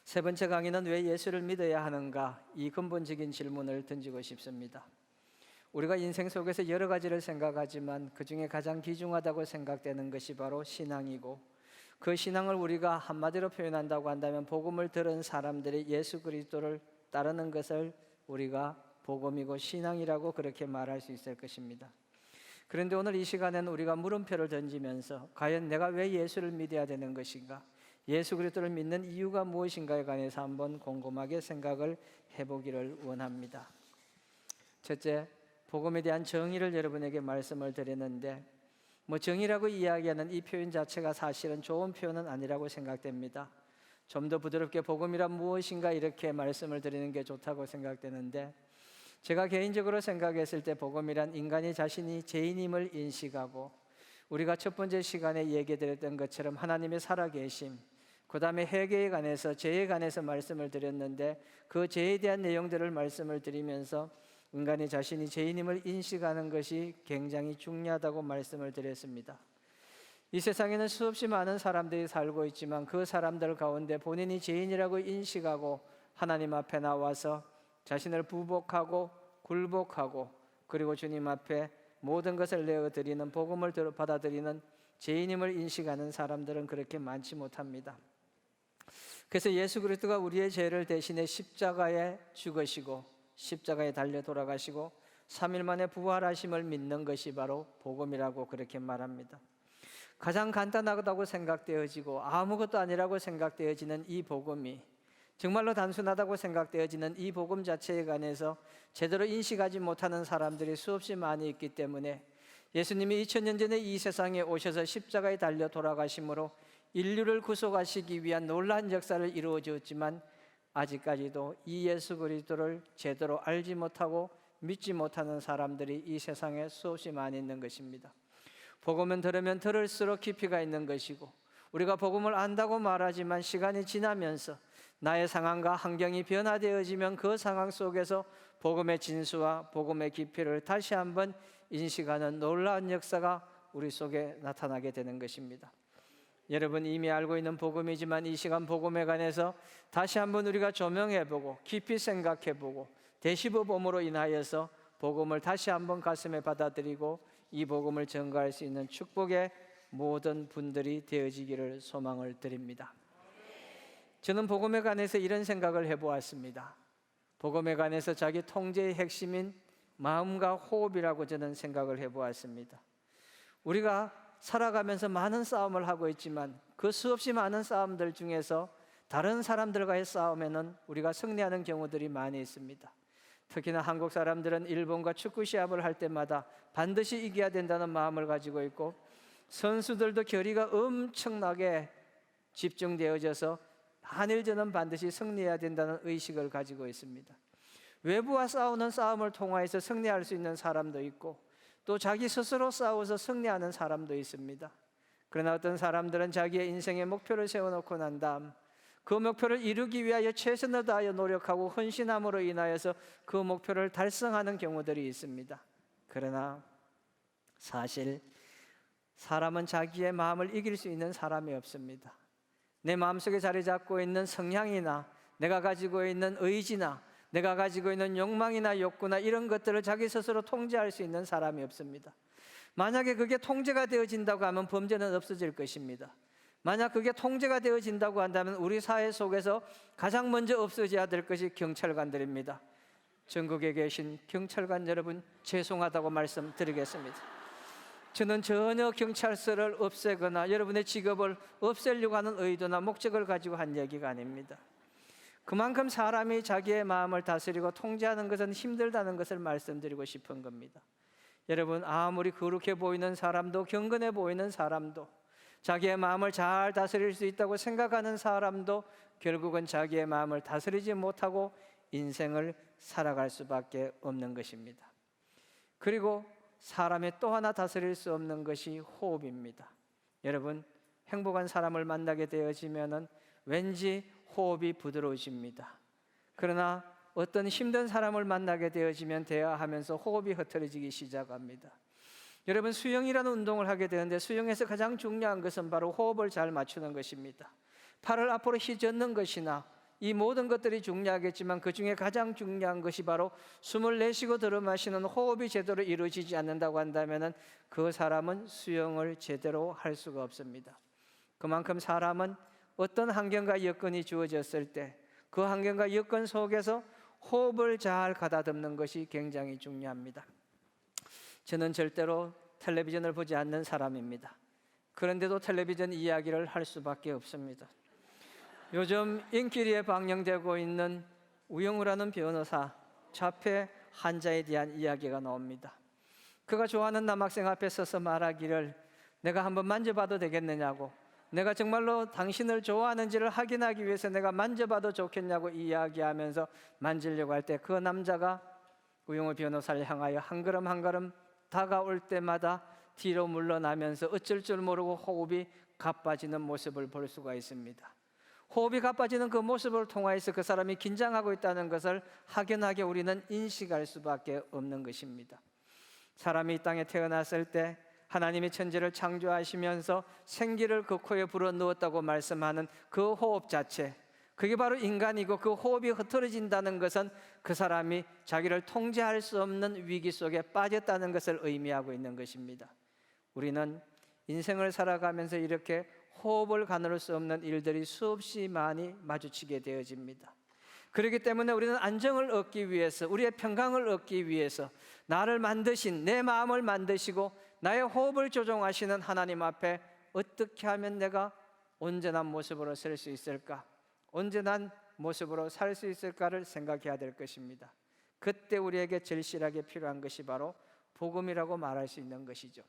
세 번째 강의는 왜 예수를 믿어야 하는가? 이 근본적인 질문을 던지고 싶습니다. 우리가 인생 속에서 여러 가지를 생각하지만 그 중에 가장 귀중하다고 생각되는 것이 바로 신앙이고, 그 신앙을 우리가 한마디로 표현한다고 한다면 복음을 들은 사람들이 예수 그리스도를 따르는 것을 우리가 복음이고 신앙이라고 그렇게 말할 수 있을 것입니다. 그런데 오늘 이 시간에는 우리가 물음표를 던지면서 과연 내가 왜 예수를 믿어야 되는 것인가? 예수 그리스도를 믿는 이유가 무엇인가에 관해서 한번 곰곰하게 생각을 해보기를 원합니다. 첫째, 복음에 대한 정의를 여러분에게 말씀을 드렸는데, 정의라고 이야기하는 이 표현 자체가 사실은 좋은 표현은 아니라고 생각됩니다. 좀 더 부드럽게 복음이란 무엇인가 이렇게 말씀을 드리는 게 좋다고 생각되는데, 제가 개인적으로 생각했을 때 복음이란 인간이 자신이 죄인임을 인식하고, 우리가 첫 번째 시간에 얘기 드렸던 것처럼 하나님의 살아계심, 그 다음에 회개에 관해서, 죄에 관해서 말씀을 드렸는데, 그 죄에 대한 내용들을 말씀을 드리면서 인간이 자신이 죄인임을 인식하는 것이 굉장히 중요하다고 말씀을 드렸습니다. 이 세상에는 수없이 많은 사람들이 살고 있지만 그 사람들 가운데 본인이 죄인이라고 인식하고 하나님 앞에 나와서 자신을 부복하고 굴복하고, 그리고 주님 앞에 모든 것을 내어드리는, 복음을 받아들이는 죄인임을 인식하는 사람들은 그렇게 많지 못합니다. 그래서 예수 그리스도가 우리의 죄를 대신해 십자가에 죽으시고 십자가에 달려 돌아가시고 3일 만에 부활하심을 믿는 것이 바로 복음이라고 그렇게 말합니다. 가장 간단하다고 생각되어지고 아무것도 아니라고 생각되어지는 이 복음이, 정말로 단순하다고 생각되어지는 이 복음 자체에 관해서 제대로 인식하지 못하는 사람들이 수없이 많이 있기 때문에 예수님이 2000년 전에 이 세상에 오셔서 십자가에 달려 돌아가심으로 인류를 구속하시기 위한 놀라운 역사를 이루어 주었지만 아직까지도 이 예수 그리스도를 제대로 알지 못하고 믿지 못하는 사람들이 이 세상에 수없이 많이 있는 것입니다. 복음은 들으면 들을수록 깊이가 있는 것이고, 우리가 복음을 안다고 말하지만 시간이 지나면서 나의 상황과 환경이 변화되어지면 그 상황 속에서 복음의 진수와 복음의 깊이를 다시 한번 인식하는 놀라운 역사가 우리 속에 나타나게 되는 것입니다. 여러분 이미 알고 있는 복음이지만 이 시간 복음에 관해서 다시 한번 우리가 조명해보고 깊이 생각해보고 되씹어봄으로 인하여서 복음을 다시 한번 가슴에 받아들이고 이 복음을 전가할 수 있는 축복의 모든 분들이 되어지기를 소망을 드립니다. 저는 복음에 관해서 이런 생각을 해보았습니다. 복음에 관해서 자기 통제의 핵심인 마음과 호흡이라고 저는 생각을 해보았습니다. 우리가 살아가면서 많은 싸움을 하고 있지만 그 수없이 많은 싸움들 중에서 다른 사람들과의 싸움에는 우리가 승리하는 경우들이 많이 있습니다. 특히나 한국 사람들은 일본과 축구 시합을 할 때마다 반드시 이겨야 된다는 마음을 가지고 있고, 선수들도 결의가 엄청나게 집중되어져서 한일전은 반드시 승리해야 된다는 의식을 가지고 있습니다. 외부와 싸우는 싸움을 통하여서 승리할 수 있는 사람도 있고, 또 자기 스스로 싸워서 승리하는 사람도 있습니다. 그러나 어떤 사람들은 자기의 인생의 목표를 세워놓고 난 다음 그 목표를 이루기 위하여 최선을 다하여 노력하고 헌신함으로 인하여서 그 목표를 달성하는 경우들이 있습니다. 그러나 사실 사람은 자기의 마음을 이길 수 있는 사람이 없습니다. 내 마음속에 자리 잡고 있는 성향이나 내가 가지고 있는 의지나 내가 가지고 있는 욕망이나 욕구나 이런 것들을 자기 스스로 통제할 수 있는 사람이 없습니다. 만약에 그게 통제가 되어진다고 하면 범죄는 없어질 것입니다. 만약 그게 통제가 되어진다고 한다면 우리 사회 속에서 가장 먼저 없어져야 될 것이 경찰관들입니다. 전국에 계신 경찰관 여러분, 죄송하다고 말씀드리겠습니다. 저는 전혀 경찰서를 없애거나 여러분의 직업을 없애려고 하는 의도나 목적을 가지고 한 얘기가 아닙니다. 그만큼 사람이 자기의 마음을 다스리고 통제하는 것은 힘들다는 것을 말씀드리고 싶은 겁니다. 여러분, 아무리 거룩해 보이는 사람도, 경건해 보이는 사람도, 자기의 마음을 잘 다스릴 수 있다고 생각하는 사람도 결국은 자기의 마음을 다스리지 못하고 인생을 살아갈 수밖에 없는 것입니다. 그리고 사람의 또 하나 다스릴 수 없는 것이 호흡입니다. 여러분, 행복한 사람을 만나게 되어지면은 왠지 호흡이 부드러워집니다. 그러나 어떤 힘든 사람을 만나게 되어지면 대화하면서 호흡이 흐트러지기 시작합니다. 여러분, 수영이라는 운동을 하게 되는데 수영에서 가장 중요한 것은 바로 호흡을 잘 맞추는 것입니다. 팔을 앞으로 휘젓는 것이나 이 모든 것들이 중요하겠지만 그 중에 가장 중요한 것이 바로 숨을 내쉬고 들어 마시는 호흡이 제대로 이루어지지 않는다고 한다면 그 사람은 수영을 제대로 할 수가 없습니다. 그만큼 사람은 어떤 환경과 여건이 주어졌을 때 그 환경과 여건 속에서 호흡을 잘 가다듬는 것이 굉장히 중요합니다. 저는 절대로 텔레비전을 보지 않는 사람입니다. 그런데도 텔레비전 이야기를 할 수밖에 없습니다. 요즘 인기리에 방영되고 있는 우영우라는 변호사 자폐 환자에 대한 이야기가 나옵니다. 그가 좋아하는 남학생 앞에 서서 말하기를 내가 한번 만져봐도 되겠느냐고, 내가 정말로 당신을 좋아하는지를 확인하기 위해서 내가 만져봐도 좋겠냐고 이야기하면서 만지려고 할 때 그 남자가 우영우 변호사를 향하여 한 걸음 한 걸음 다가올 때마다 뒤로 물러나면서 어쩔 줄 모르고 호흡이 가빠지는 모습을 볼 수가 있습니다. 호흡이 가빠지는 그 모습을 통하여서 그 사람이 긴장하고 있다는 것을 확연하게 우리는 인식할 수밖에 없는 것입니다. 사람이 이 땅에 태어났을 때 하나님이 천지를 창조하시면서 생기를 그 코에 불어넣었다고 말씀하는 그 호흡 자체, 그게 바로 인간이고 그 호흡이 흐트러진다는 것은 그 사람이 자기를 통제할 수 없는 위기 속에 빠졌다는 것을 의미하고 있는 것입니다. 우리는 인생을 살아가면서 이렇게 호흡을 가눌 수 없는 일들이 수없이 많이 마주치게 되어집니다. 그렇기 때문에 우리는 안정을 얻기 위해서, 우리의 평강을 얻기 위해서 나를 만드신, 내 마음을 만드시고 나의 호흡을 조종하시는 하나님 앞에 어떻게 하면 내가 온전한 모습으로 설 수 있을까, 온전한 모습으로 살 수 있을까를 생각해야 될 것입니다. 그때 우리에게 절실하게 필요한 것이 바로 복음이라고 말할 수 있는 것이죠.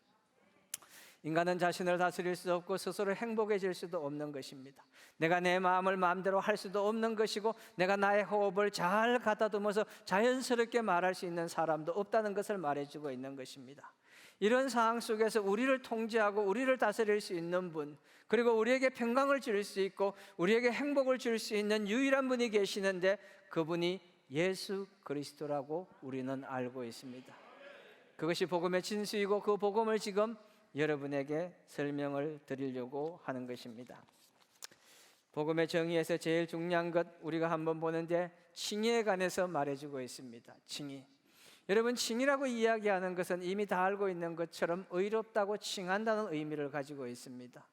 인간은 자신을 다스릴 수 없고 스스로 행복해질 수도 없는 것입니다. 내가 내 마음을 마음대로 할 수도 없는 것이고 내가 나의 호흡을 잘 가다듬어서 자연스럽게 말할 수 있는 사람도 없다는 것을 말해주고 있는 것입니다. 이런 상황 속에서 우리를 통제하고 우리를 다스릴 수 있는 분, 그리고 우리에게 평강을 줄 수 있고 우리에게 행복을 줄 수 있는 유일한 분이 계시는데 그분이 예수 그리스도라고 우리는 알고 있습니다. 그것이 복음의 진수이고 그 복음을 지금 여러분에게 설명을 드리려고 하는 것입니다. 복음의 정의에서 제일 중요한 것 우리가 한번 보는데 칭의에 관해서 말해주고 있습니다. 칭의. 여러분, 칭의라고 이야기하는 것은 이미 다 알고 있는 것처럼 의롭다고 칭한다는 의미를 가지고 있습니다.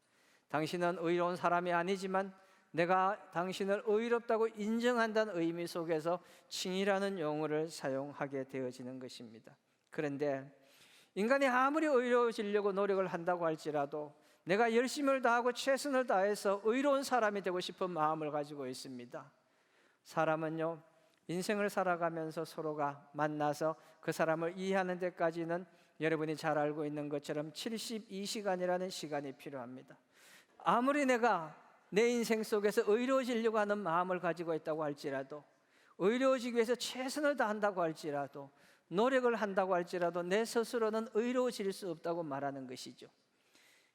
당신은 의로운 사람이 아니지만 내가 당신을 의롭다고 인정한다는 의미 속에서 칭의라는 용어를 사용하게 되어지는 것입니다. 그런데 인간이 아무리 의로워지려고 노력을 한다고 할지라도 내가 열심을 다하고 최선을 다해서 의로운 사람이 되고 싶은 마음을 가지고 있습니다. 사람은요, 인생을 살아가면서 서로가 만나서 그 사람을 이해하는 데까지는 여러분이 잘 알고 있는 것처럼 72시간이라는 시간이 필요합니다. 아무리 내가 내 인생 속에서 의로워지려고 하는 마음을 가지고 있다고 할지라도, 의로워지기 위해서 최선을 다한다고 할지라도, 노력을 한다고 할지라도 내 스스로는 의로워질 수 없다고 말하는 것이죠.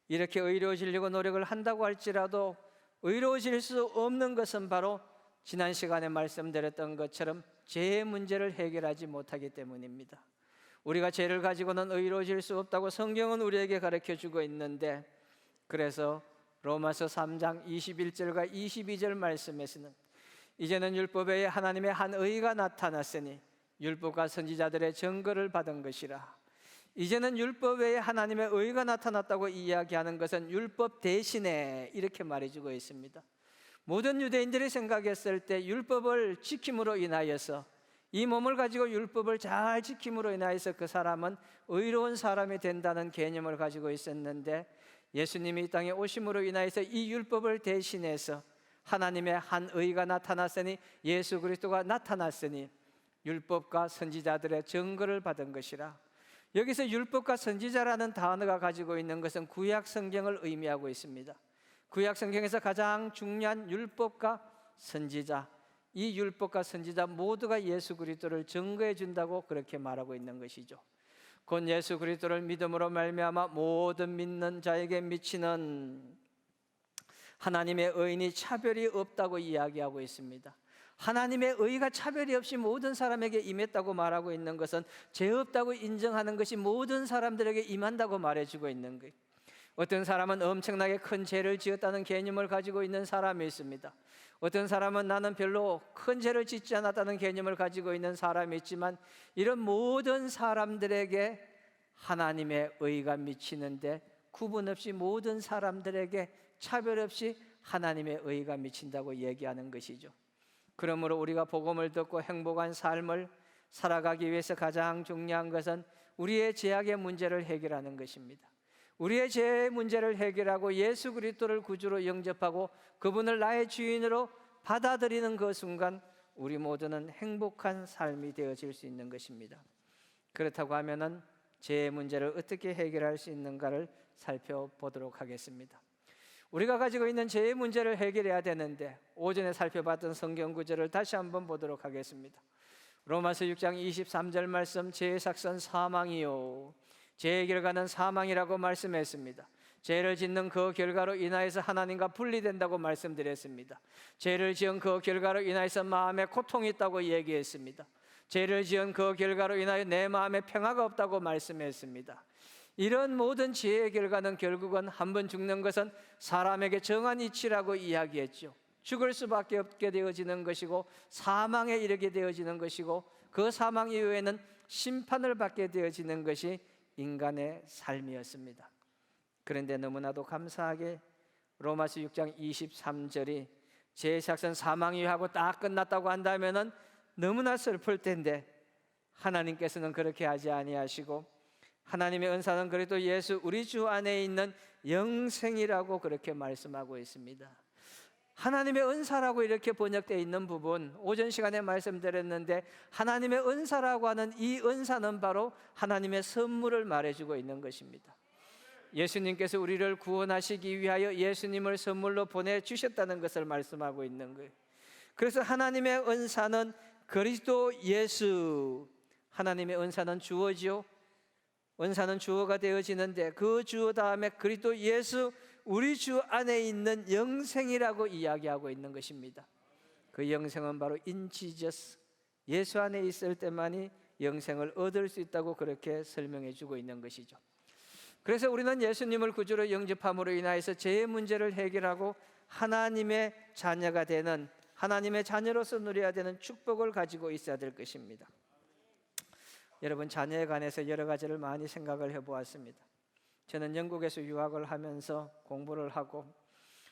이렇게 의로워지려고 노력을 한다고 할지라도 의로워질 수 없는 것은 바로 지난 시간에 말씀드렸던 것처럼 죄의 문제를 해결하지 못하기 때문입니다. 우리가 죄를 가지고는 의로워질 수 없다고 성경은 우리에게 가르쳐주고 있는데, 그래서 로마서 3장 21절과 22절 말씀에서는 이제는 율법 외에 하나님의 한 의가 나타났으니 율법과 선지자들의 증거를 받은 것이라. 이제는 율법 외에 하나님의 의가 나타났다고 이야기하는 것은 율법 대신에 이렇게 말해주고 있습니다. 모든 유대인들이 생각했을 때 율법을 지킴으로 인하여서, 이 몸을 가지고 율법을 잘 지킴으로 인하여서 그 사람은 의로운 사람이 된다는 개념을 가지고 있었는데, 예수님이 이 땅에 오심으로 인하여서 이 율법을 대신해서 하나님의 한 의가 나타났으니, 예수 그리스도가 나타났으니 율법과 선지자들의 증거를 받은 것이라. 여기서 율법과 선지자라는 단어가 가지고 있는 것은 구약 성경을 의미하고 있습니다. 구약 성경에서 가장 중요한 율법과 선지자, 이 율법과 선지자 모두가 예수 그리스도를 증거해 준다고 그렇게 말하고 있는 것이죠. 곧 예수 그리스도를 믿음으로 말미암아 모든 믿는 자에게 미치는 하나님의 의인이 차별이 없다고 이야기하고 있습니다. 하나님의 의가 차별이 없이 모든 사람에게 임했다고 말하고 있는 것은 죄 없다고 인정하는 것이 모든 사람들에게 임한다고 말해주고 있는 거예요. 어떤 사람은 엄청나게 큰 죄를 지었다는 개념을 가지고 있는 사람이 있습니다. 어떤 사람은 나는 별로 큰 죄를 짓지 않았다는 개념을 가지고 있는 사람이 있지만, 이런 모든 사람들에게 하나님의 의가 미치는데 구분 없이 모든 사람들에게 차별 없이 하나님의 의가 미친다고 얘기하는 것이죠. 그러므로 우리가 복음을 듣고 행복한 삶을 살아가기 위해서 가장 중요한 것은 우리의 죄악의 문제를 해결하는 것입니다. 우리의 죄의 문제를 해결하고 예수 그리스도를 구주로 영접하고 그분을 나의 주인으로 받아들이는 그 순간 우리 모두는 행복한 삶이 되어질 수 있는 것입니다. 그렇다고 하면은 죄의 문제를 어떻게 해결할 수 있는가를 살펴보도록 하겠습니다. 우리가 가지고 있는 죄의 문제를 해결해야 되는데, 오전에 살펴봤던 성경 구절을 다시 한번 보도록 하겠습니다. 로마서 6장 23절 말씀, 죄의 삭선 사망이요 죄의 결과는 사망이라고 말씀했습니다. 죄를 짓는 그 결과로 인하여서 하나님과 분리된다고 말씀드렸습니다. 죄를 지은 그 결과로 인하여서 마음에 고통이 있다고 얘기했습니다. 죄를 지은 그 결과로 인하여 내 마음에 평화가 없다고 말씀했습니다. 이런 모든 죄의 결과는 결국은 한 번 죽는 것은 사람에게 정한 이치라고 이야기했죠. 죽을 수밖에 없게 되어지는 것이고 사망에 이르게 되어지는 것이고, 그 사망 이후에는 심판을 받게 되어지는 것이 인간의 삶이었습니다. 그런데 너무나도 감사하게 로마서 6장 23절이 죄의 삭선 사망이 하고 딱 끝났다고 한다면은 너무나 슬플 텐데, 하나님께서는 그렇게 하지 아니하시고 하나님의 은사는 그래도 예수 우리 주 안에 있는 영생이라고 그렇게 말씀하고 있습니다. 하나님의 은사라고 이렇게 번역되어 있는 부분, 오전 시간에 말씀드렸는데 하나님의 은사라고 하는 이 은사는 바로 하나님의 선물을 말해주고 있는 것입니다. 예수님께서 우리를 구원하시기 위하여 예수님을 선물로 보내주셨다는 것을 말씀하고 있는 거예요. 그래서 하나님의 은사는 그리스도 예수, 하나님의 은사는 주어지요. 은사는 주어가 되어지는데 그 주어 다음에 그리스도 예수 우리 주 안에 있는 영생이라고 이야기하고 있는 것입니다. 그 영생은 바로 in Jesus, 예수 안에 있을 때만이 영생을 얻을 수 있다고 그렇게 설명해 주고 있는 것이죠. 그래서 우리는 예수님을 구주로 영접함으로 인하여서 죄의 문제를 해결하고 하나님의 자녀가 되는, 하나님의 자녀로서 누려야 되는 축복을 가지고 있어야 될 것입니다. 여러분, 자녀에 관해서 여러 가지를 많이 생각을 해보았습니다. 저는 영국에서 유학을 하면서 공부를 하고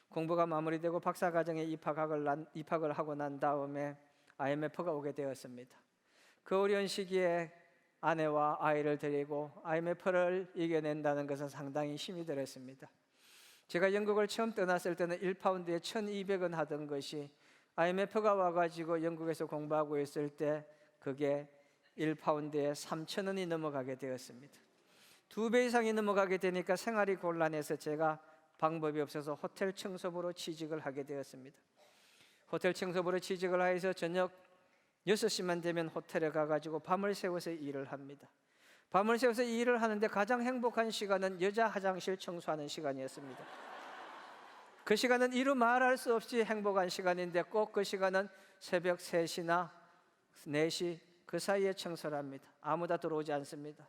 공부가 마무리되고 박사과정에 입학을 하고 난 다음에 IMF가 오게 되었습니다. 그 어려운 시기에 아내와 아이를 데리고 IMF를 이겨낸다는 것은 상당히 힘이 들었습니다. 제가 영국을 처음 떠났을 때는 1파운드에 1,200원 하던 것이 IMF가 와가지고 영국에서 공부하고 있을 때 그게 1파운드에 3,000원이 넘어가게 되었습니다. 2배 이상이 넘어가게 되니까 생활이 곤란해서 제가 방법이 없어서 호텔 청소부로 취직을 하게 되었습니다. 호텔 청소부로 취직을 해서 저녁 6시만 되면 호텔에 가가지고 밤을 새워서 일을 합니다. 밤을 새워서 일을 하는데 가장 행복한 시간은 여자 화장실 청소하는 시간이었습니다. 그 시간은 이루 말할 수 없이 행복한 시간인데 꼭 그 시간은 새벽 3시나 4시 그 사이에 청소를 합니다. 아무도 들어오지 않습니다.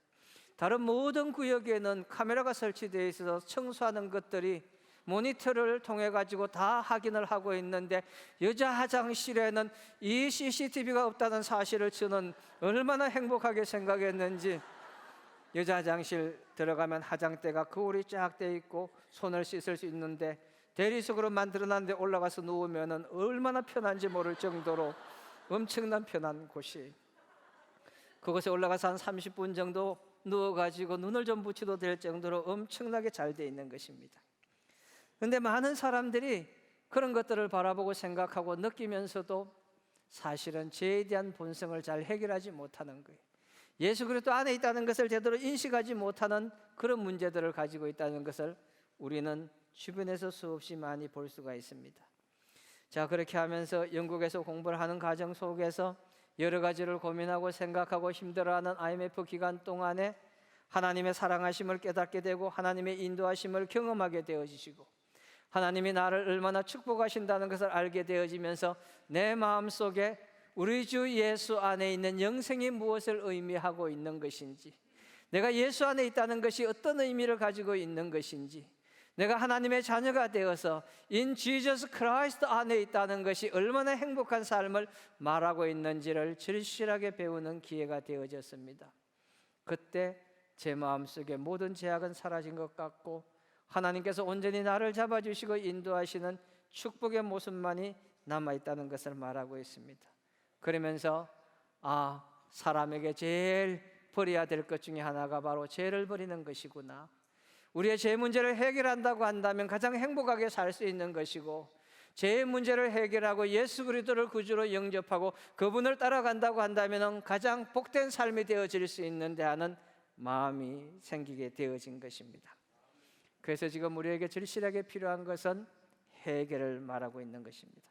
다른 모든 구역에는 카메라가 설치되어 있어서 청소하는 것들이 모니터를 통해 가지고 다 확인을 하고 있는데 여자 화장실에는 이 CCTV가 없다는 사실을 저는 얼마나 행복하게 생각했는지, 여자 화장실 들어가면 화장대가 거울이 쫙 돼 있고 손을 씻을 수 있는데 대리석으로 만들어놨는데 올라가서 누우면 얼마나 편한지 모를 정도로 엄청난 편한 곳이, 그곳에 올라가서 한 30분 정도 누워가지고 눈을 좀 붙여도 될 정도로 엄청나게 잘 돼 있는 것입니다. 그런데 많은 사람들이 그런 것들을 바라보고 생각하고 느끼면서도 사실은 죄에 대한 본성을 잘 해결하지 못하는 거예요. 예수 그리스도 안에 있다는 것을 제대로 인식하지 못하는 그런 문제들을 가지고 있다는 것을 우리는 주변에서 수없이 많이 볼 수가 있습니다. 자, 그렇게 하면서 영국에서 공부를 하는 과정 속에서 여러 가지를 고민하고 생각하고 힘들어하는 IMF 기간 동안에 하나님의 사랑하심을 깨닫게 되고 하나님의 인도하심을 경험하게 되어지시고 하나님이 나를 얼마나 축복하신다는 것을 알게 되어지면서 내 마음속에 우리 주 예수 안에 있는 영생이 무엇을 의미하고 있는 것인지, 내가 예수 안에 있다는 것이 어떤 의미를 가지고 있는 것인지, 내가 하나님의 자녀가 되어서 in Jesus Christ 안에 있다는 것이 얼마나 행복한 삶을 말하고 있는지를 절실하게 배우는 기회가 되어졌습니다. 그때 제 마음속에 모든 제약은 사라진 것 같고 하나님께서 온전히 나를 잡아주시고 인도하시는 축복의 모습만이 남아있다는 것을 말하고 있습니다. 그러면서 사람에게 제일 버려야 될 것 중에 하나가 바로 죄를 버리는 것이구나. 우리의 죄 문제를 해결한다고 한다면 가장 행복하게 살 수 있는 것이고, 죄의 문제를 해결하고 예수 그리스도를 구주로 영접하고 그분을 따라간다고 한다면 가장 복된 삶이 되어질 수 있는데 하는 마음이 생기게 되어진 것입니다. 그래서 지금 우리에게 절실하게 필요한 것은 회개를 말하고 있는 것입니다.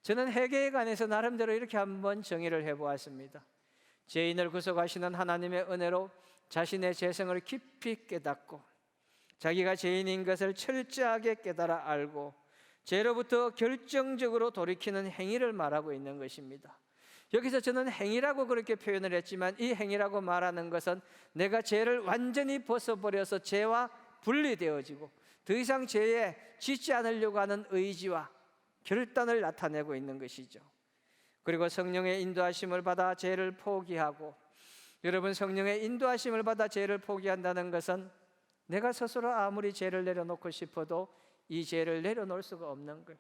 저는 회개에 관해서 나름대로 이렇게 한번 정의를 해보았습니다. 죄인을 구속하시는 하나님의 은혜로 자신의 죄성을 깊이 깨닫고 자기가 죄인인 것을 철저하게 깨달아 알고 죄로부터 결정적으로 돌이키는 행위를 말하고 있는 것입니다. 여기서 저는 행위라고 그렇게 표현을 했지만 이 행위라고 말하는 것은 내가 죄를 완전히 벗어버려서 죄와 분리되어지고 더 이상 죄에 짓지 않으려고 하는 의지와 결단을 나타내고 있는 것이죠. 그리고 성령의 인도하심을 받아 죄를 포기하고, 여러분, 성령의 인도하심을 받아 죄를 포기한다는 것은 내가 스스로 아무리 죄를 내려놓고 싶어도 이 죄를 내려놓을 수가 없는 거예요.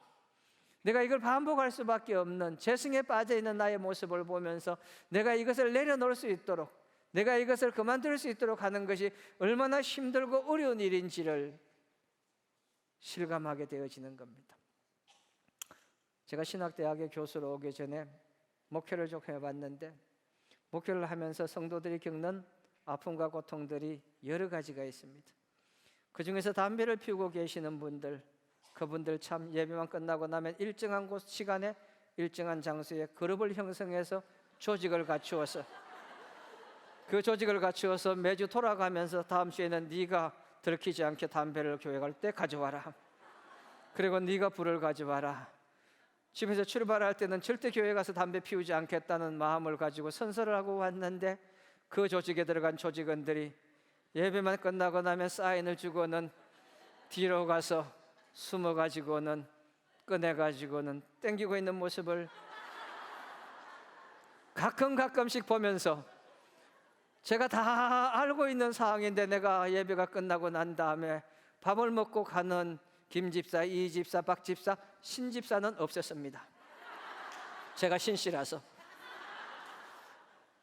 내가 이걸 반복할 수밖에 없는 죄성에 빠져있는 나의 모습을 보면서 내가 이것을 내려놓을 수 있도록, 내가 이것을 그만둘 수 있도록 하는 것이 얼마나 힘들고 어려운 일인지를 실감하게 되어지는 겁니다. 제가 신학대학의 교수로 오기 전에 목회를 좀 해봤는데, 목회를 하면서 성도들이 겪는 아픔과 고통들이 여러 가지가 있습니다. 그 중에서 담배를 피우고 계시는 분들, 그분들 참 예배만 끝나고 나면 일정한 곳 시간에 일정한 장소에 그룹을 형성해서 조직을 갖추어서 매주 돌아가면서 다음 주에는 네가 들키지 않게 담배를 교회 갈 때 가져와라. 그리고 네가 불을 가져와라. 집에서 출발할 때는 절대 교회 가서 담배 피우지 않겠다는 마음을 가지고 선서를 하고 왔는데, 그 조직에 들어간 조직원들이 예배만 끝나고 나면 사인을 주고는 뒤로 가서 숨어가지고는 꺼내가지고는 땡기고 있는 모습을 가끔씩 보면서, 제가 다 알고 있는 상황인데 내가 예배가 끝나고 난 다음에 밥을 먹고 가는 김 집사, 이 집사, 박 집사, 신 집사는 없었습니다. 제가 신씨라서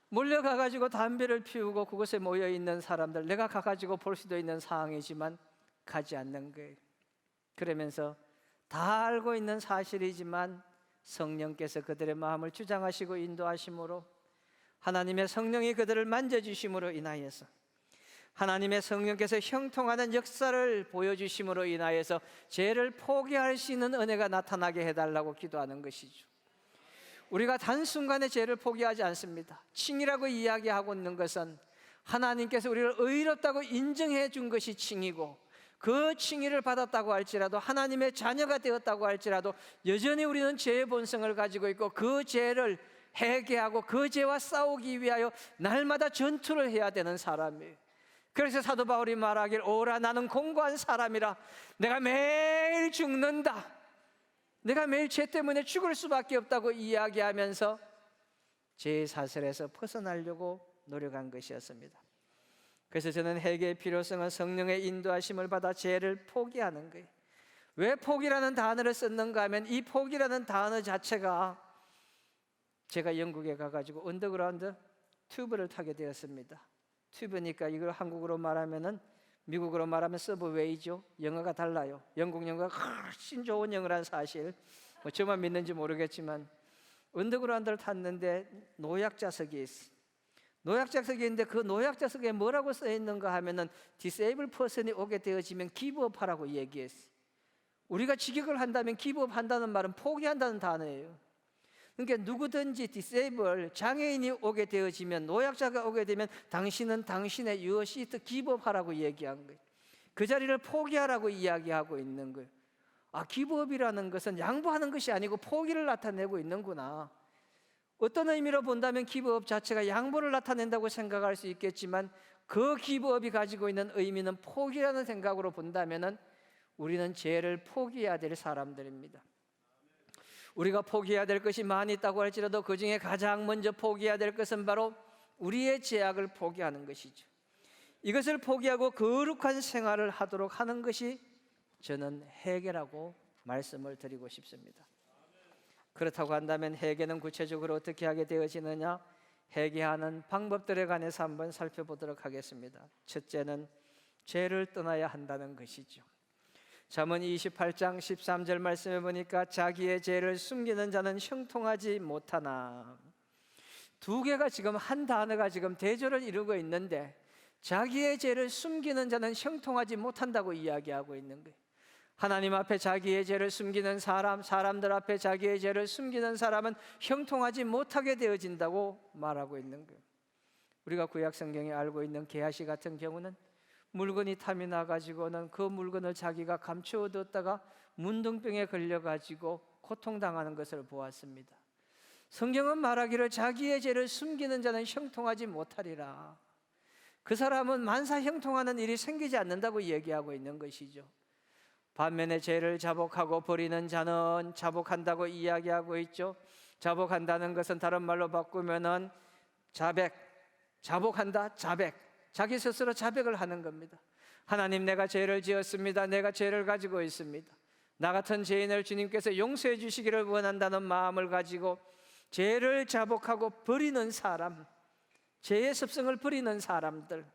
몰려가가지고 담배를 피우고 그곳에 모여있는 사람들, 내가 가가지고 볼 수도 있는 상황이지만 가지 않는 거예요. 그러면서 다 알고 있는 사실이지만 성령께서 그들의 마음을 주장하시고 인도하심으로, 하나님의 성령이 그들을 만져주심으로 인하여서, 하나님의 성령께서 형통하는 역사를 보여주심으로 인하여서 죄를 포기할 수 있는 은혜가 나타나게 해달라고 기도하는 것이죠. 우리가 단순간에 죄를 포기하지 않습니다. 칭이라고 이야기하고 있는 것은 하나님께서 우리를 의롭다고 인정해 준 것이 칭이고, 그 칭의를 받았다고 할지라도, 하나님의 자녀가 되었다고 할지라도 여전히 우리는 죄의 본성을 가지고 있고 그 죄를 회개하고 그 죄와 싸우기 위하여 날마다 전투를 해야 되는 사람이에요. 그래서 사도 바울이 말하길, 오라 나는 공고한 사람이라, 내가 매일 죽는다, 내가 매일 죄 때문에 죽을 수밖에 없다고 이야기하면서 죄의 사슬에서 벗어나려고 노력한 것이었습니다. 그래서 저는 회개의 필요성은 성령의 인도하심을 받아 죄를 포기하는 거예요. 왜 포기라는 단어를 썼는가 하면, 이 포기라는 단어 자체가, 제가 영국에 가가지고 언더그라운드 튜브를 타게 되었습니다. 튜브니까 이걸 한국어로 말하면은, 미국으로 말하면 서브웨이죠. 영어가 달라요. 영국 영어가 훨씬 좋은 영어란 사실, 저만 믿는지 모르겠지만, 언더그라운드를 탔는데 노약자석이 있어. 노약자석이 있는데 그 노약자석에 뭐라고 써 있는가 하면은 disabled person이 오게 되어지면 기브업하라고 얘기했어. 우리가 직역을 한다면 기브업 한다는 말은 포기한다는 단어예요. 그러니까 누구든지 디세이블, 장애인이 오게 되어지면, 노약자가 오게 되면 당신은 당신의 유어 시트 기브업하라고 얘기한 거예요. 그 자리를 포기하라고 이야기하고 있는 거예요. 기브업이라는 것은 양보하는 것이 아니고 포기를 나타내고 있는구나. 어떤 의미로 본다면 기브업 자체가 양보를 나타낸다고 생각할 수 있겠지만, 그 기브업이 가지고 있는 의미는 포기라는 생각으로 본다면은 우리는 죄를 포기해야 될 사람들입니다. 우리가 포기해야 될 것이 많이 있다고 할지라도 그 중에 가장 먼저 포기해야 될 것은 바로 우리의 죄악을 포기하는 것이죠. 이것을 포기하고 거룩한 생활을 하도록 하는 것이 저는 회개라고 말씀을 드리고 싶습니다. 그렇다고 한다면 회개는 구체적으로 어떻게 하게 되어지느냐? 회개하는 방법들에 관해서 한번 살펴보도록 하겠습니다. 첫째는 죄를 떠나야 한다는 것이죠. 잠언 28장 13절 말씀해 보니까 자기의 죄를 숨기는 자는 형통하지 못하나. 두 개가 지금 한 단어가 지금 대조를 이루고 있는데 자기의 죄를 숨기는 자는 형통하지 못한다고 이야기하고 있는 거예요. 하나님 앞에 자기의 죄를 숨기는 사람, 사람들 앞에 자기의 죄를 숨기는 사람은 형통하지 못하게 되어진다고 말하고 있는 거예요. 우리가 구약 성경에 알고 있는 게하시 같은 경우는 물건이 탐이 나가지고는 그 물건을 자기가 감추어뒀다가 문둥병에 걸려가지고 고통당하는 것을 보았습니다. 성경은 말하기를 자기의 죄를 숨기는 자는 형통하지 못하리라. 그 사람은 만사 형통하는 일이 생기지 않는다고 얘기하고 있는 것이죠. 반면에 죄를 자복하고 버리는 자는 자복한다고 이야기하고 있죠. 자복한다는 것은 다른 말로 바꾸면은 자복한다, 자기 스스로 자백을 하는 겁니다. 하나님, 내가 죄를 지었습니다. 내가 죄를 가지고 있습니다. 나 같은 죄인을 주님께서 용서해 주시기를 원한다는 마음을 가지고 죄를 자복하고 버리는 사람, 죄의 습성을 버리는 사람들,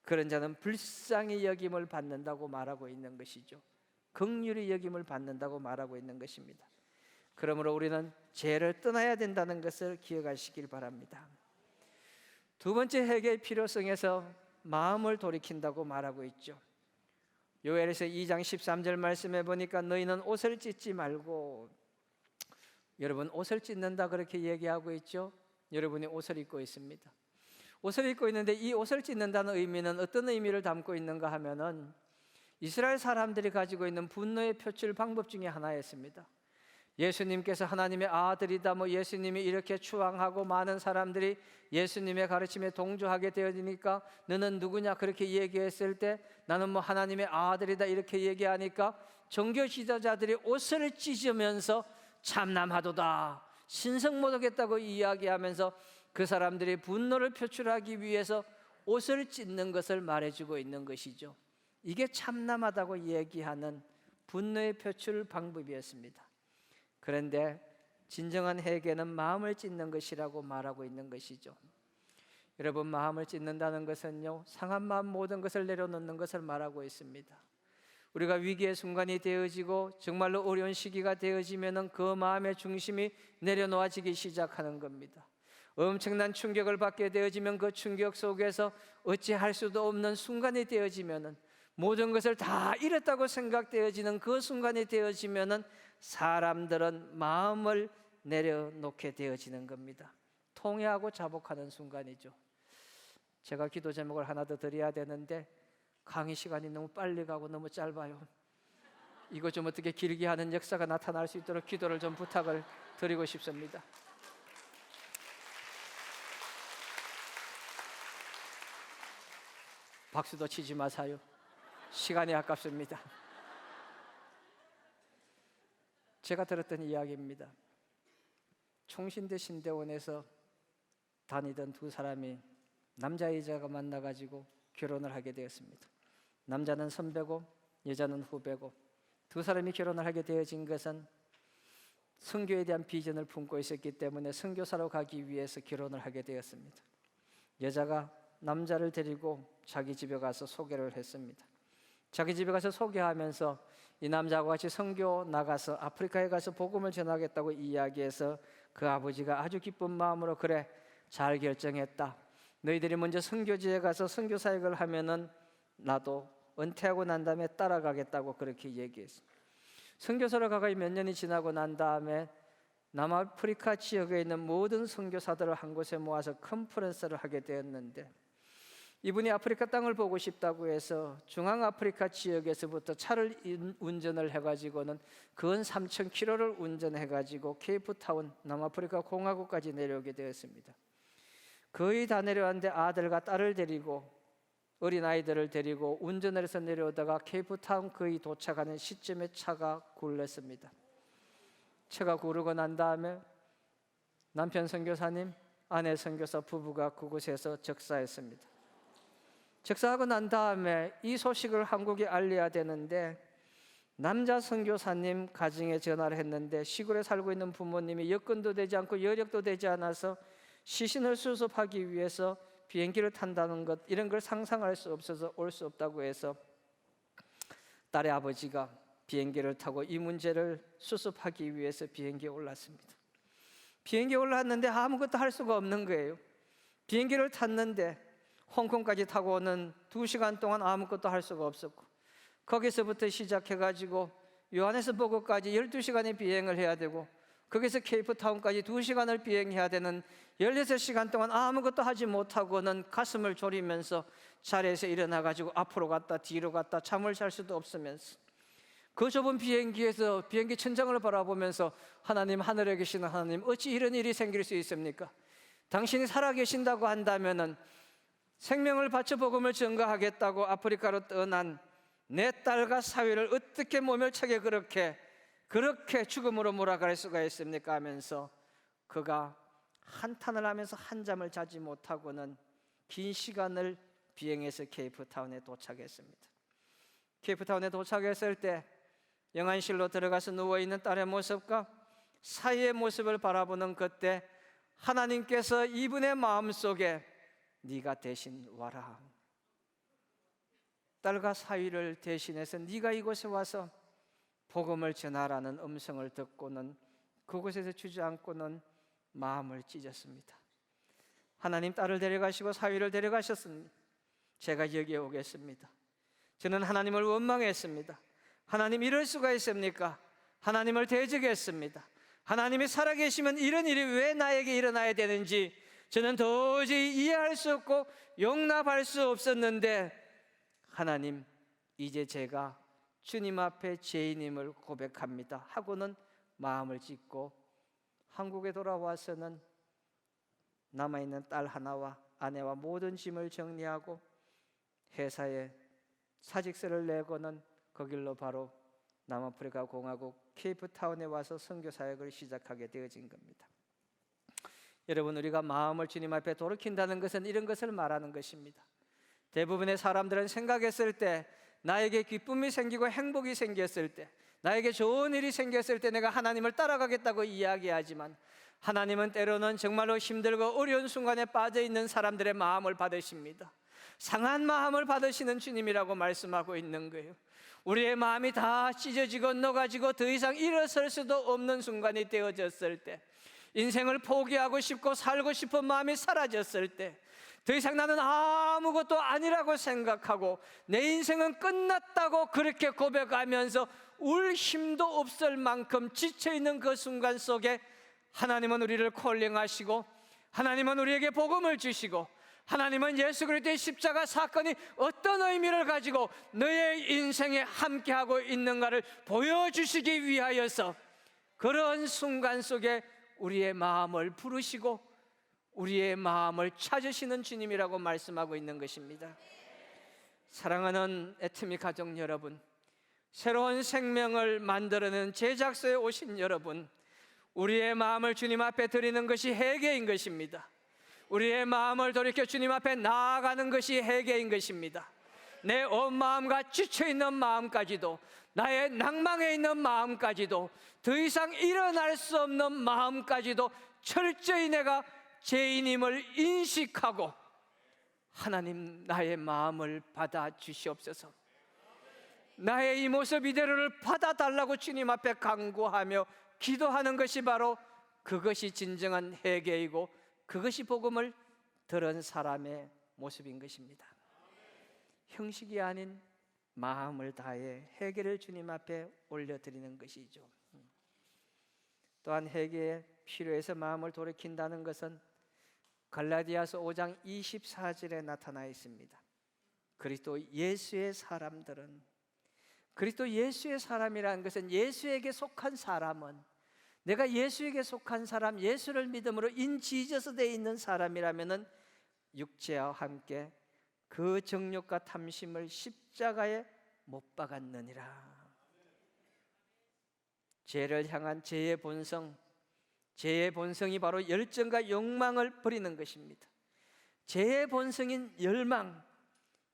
그런 자는 불쌍히 여김을 받는다고 말하고 있는 것이죠. 긍휼히 여김을 받는다고 말하고 있는 것입니다. 그러므로 우리는 죄를 떠나야 된다는 것을 기억하시길 바랍니다. 두 번째 회개의 필요성에서 마음을 돌이킨다고 말하고 있죠. 요엘에서 2장 13절 말씀해 보니까 너희는 옷을 찢지 말고, 여러분 옷을 찢는다 그렇게 얘기하고 있죠. 여러분이 옷을 입고 있습니다. 옷을 입고 있는데 이 옷을 찢는다는 의미는 어떤 의미를 담고 있는가 하면은 이스라엘 사람들이 가지고 있는 분노의 표출 방법 중에 하나였습니다. 예수님께서 하나님의 아들이다, 예수님이 이렇게 추앙하고 많은 사람들이 예수님의 가르침에 동조하게 되어지니까 너는 누구냐 그렇게 얘기했을 때 나는 하나님의 아들이다 이렇게 얘기하니까 종교 지도자들이 옷을 찢으면서 참남하도다, 신성모독했다고 이야기하면서 그 사람들이 분노를 표출하기 위해서 옷을 찢는 것을 말해주고 있는 것이죠. 이게 참남하다고 얘기하는 분노의 표출 방법이었습니다. 그런데 진정한 회개는 마음을 찢는 것이라고 말하고 있는 것이죠. 여러분, 마음을 찢는다는 것은요, 상한 마음 모든 것을 내려놓는 것을 말하고 있습니다. 우리가 위기의 순간이 되어지고 정말로 어려운 시기가 되어지면 그 마음의 중심이 내려놓아지기 시작하는 겁니다. 엄청난 충격을 받게 되어지면 그 충격 속에서 어찌할 수도 없는 순간이 되어지면 모든 것을 다 잃었다고 생각되어지는 그 순간이 되어지면 사람들은 마음을 내려놓게 되어지는 겁니다. 통회하고 자복하는 순간이죠. 제가 기도 제목을 하나 더 드려야 되는데 강의 시간이 너무 빨리 가고 너무 짧아요. 이거 좀 어떻게 길게 하는 역사가 나타날 수 있도록 기도를 좀 부탁을 드리고 싶습니다. 박수도 치지 마세요. 시간이 아깝습니다. 제가 들었던 이야기입니다. 총신대 신대원에서 다니던 두 사람이 남자 여자가 만나가지고 결혼을 하게 되었습니다. 남자는 선배고 여자는 후배고 두 사람이 결혼을 하게 되어진 것은 선교에 대한 비전을 품고 있었기 때문에 선교사로 가기 위해서 결혼을 하게 되었습니다. 여자가 남자를 데리고 자기 집에 가서 소개를 했습니다. 자기 집에 가서 소개하면서 이 남자와 같이 선교 나가서 아프리카에 가서 복음을 전하겠다고 이야기해서 그 아버지가 아주 기쁜 마음으로 그래 잘 결정했다. 너희들이 먼저 선교지에 가서 선교 사역을 하면은 나도 은퇴하고 난 다음에 따라가겠다고 그렇게 얘기했습니다. 선교사로 가가 몇 년이 지나고 난 다음에 남아프리카 지역에 있는 모든 선교사들을 한 곳에 모아서 컨퍼런스를 하게 되었는데 이분이 아프리카 땅을 보고 싶다고 해서 중앙아프리카 지역에서부터 차를 운전을 해가지고는 근 3,000km를 운전해가지고 케이프타운 남아프리카 공화국까지 내려오게 되었습니다. 거의 다 내려왔는데 아들과 딸을 데리고 어린아이들을 데리고 운전을 해서 내려오다가 케이프타운 거의 도착하는 시점에 차가 굴렀습니다. 차가 구르고 난 다음에 남편 선교사님, 아내 선교사 부부가 그곳에서 적사했습니다. 적사하고 난 다음에 이 소식을 한국에 알려야 되는데 남자 선교사님 가정에 전화를 했는데 시골에 살고 있는 부모님이 여건도 되지 않고 여력도 되지 않아서 시신을 수습하기 위해서 비행기를 탄다는 것, 이런 걸 상상할 수 없어서 올 수 없다고 해서 딸의 아버지가 비행기를 타고 이 문제를 수습하기 위해서 비행기에 올랐습니다. 비행기에 올랐는데 아무것도 할 수가 없는 거예요. 비행기를 탔는데 홍콩까지 타고 오는 2시간 동안 아무것도 할 수가 없었고, 거기서부터 시작해가지고 요하네스버그까지 12시간의 비행을 해야 되고, 거기서 케이프타운까지 2시간을 비행해야 되는 16시간 동안 아무것도 하지 못하고는 가슴을 졸이면서 자리에서 일어나가지고 앞으로 갔다 뒤로 갔다 잠을 잘 수도 없으면서 그 좁은 비행기에서 비행기 천장을 바라보면서 하나님, 하늘에 계시는 하나님, 어찌 이런 일이 생길 수 있습니까? 당신이 살아계신다고 한다면은 생명을 바쳐 복음을 전가하겠다고 아프리카로 떠난 내 딸과 사위를 어떻게 모멸차게 그렇게 죽음으로 몰아갈 수가 있습니까? 하면서 그가 한탄을 하면서 한잠을 자지 못하고는 긴 시간을 비행해서 케이프타운에 도착했습니다. 케이프타운에 도착했을 때 영안실로 들어가서 누워있는 딸의 모습과 사위의 모습을 바라보는 그때 하나님께서 이분의 마음속에 네가 대신 와라, 딸과 사위를 대신해서 네가 이곳에 와서 복음을 전하라는 음성을 듣고는 그곳에서 주저앉고는 마음을 찢었습니다. 하나님, 딸을 데려가시고 사위를 데려가셨습니다. 제가 여기에 오겠습니다. 저는 하나님을 원망했습니다. 하나님, 이럴 수가 있습니까? 하나님을 대적했습니다. 하나님이 살아계시면 이런 일이 왜 나에게 일어나야 되는지 저는 도저히 이해할 수 없고 용납할 수 없었는데, 하나님, 이제 제가 주님 앞에 죄인임을 고백합니다 하고는 마음을 찢고 한국에 돌아와서는 남아있는 딸 하나와 아내와 모든 짐을 정리하고 회사에 사직서를 내고는 그 길로 바로 남아프리카 공화국 케이프타운에 와서 선교 사역을 시작하게 되어진 겁니다. 여러분, 우리가 마음을 주님 앞에 돌이킨다는 것은 이런 것을 말하는 것입니다. 대부분의 사람들은 생각했을 때, 나에게 기쁨이 생기고 행복이 생겼을 때, 나에게 좋은 일이 생겼을 때 내가 하나님을 따라가겠다고 이야기하지만, 하나님은 때로는 정말로 힘들고 어려운 순간에 빠져있는 사람들의 마음을 받으십니다. 상한 마음을 받으시는 주님이라고 말씀하고 있는 거예요. 우리의 마음이 다 찢어지고 녹아지고 더 이상 일어설 수도 없는 순간이 되어졌을 때, 인생을 포기하고 싶고 살고 싶은 마음이 사라졌을 때, 더 이상 나는 아무것도 아니라고 생각하고 내 인생은 끝났다고 그렇게 고백하면서 울 힘도 없을 만큼 지쳐있는 그 순간 속에 하나님은 우리를 콜링하시고, 하나님은 우리에게 복음을 주시고, 하나님은 예수 그리스도의 십자가 사건이 어떤 의미를 가지고 너의 인생에 함께하고 있는가를 보여주시기 위하여서 그런 순간 속에 우리의 마음을 부르시고 우리의 마음을 찾으시는 주님이라고 말씀하고 있는 것입니다. 사랑하는 애트미 가족 여러분, 새로운 생명을 만들어내는 제작소에 오신 여러분, 우리의 마음을 주님 앞에 드리는 것이 회개인 것입니다. 우리의 마음을 돌이켜 주님 앞에 나아가는 것이 회개인 것입니다. 내 온 마음과 지쳐있는 마음까지도, 나의 낭망해 있는 마음까지도, 더 이상 일어날 수 없는 마음까지도 철저히 내가 죄인임을 인식하고, 하나님, 나의 마음을 받아 주시옵소서. 나의 이 모습 이대로를 받아달라고 주님 앞에 간구하며 기도하는 것이 바로 그것이 진정한 회개이고 그것이 복음을 들은 사람의 모습인 것입니다. 형식이 아닌 마음을 다해 회개를 주님 앞에 올려드리는 것이죠. 또한 회개에 필요해서 마음을 돌이킨다는 것은 갈라디아서 5장 24절에 나타나 있습니다. 그리스도 예수의 사람들은, 그리스도 예수의 사람이라는 것은 예수에게 속한 사람은, 내가 예수에게 속한 사람, 예수를 믿음으로 인지져서 되어 있는 사람이라면은 육체와 함께 그 정욕과 탐심을 십자가에 못 박았느니라. 죄를 향한 죄의 본성이 바로 열정과 욕망을 버리는 것입니다. 죄의 본성인 열망,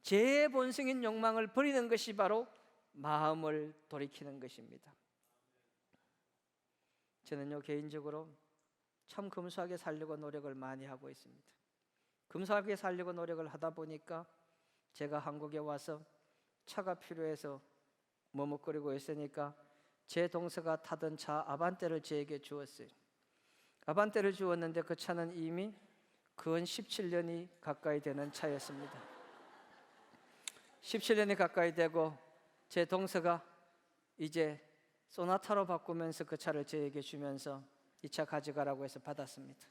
죄의 본성인 욕망을 버리는 것이 바로 마음을 돌이키는 것입니다. 저는요, 개인적으로 참 검소하게 살려고 노력을 많이 하고 있습니다. 검소하게 살려고 노력을 하다 보니까 제가 한국에 와서 차가 필요해서 머뭇거리고 있으니까 제 동서가 타던 차 아반떼를 저에게 주었어요. 아반떼를 주었는데 그 차는 이미 근 17년이 가까이 되는 차였습니다. 17년이 가까이 되고 제 동서가 이제 소나타로 바꾸면서 그 차를 저에게 주면서 이 차 가져가라고 해서 받았습니다.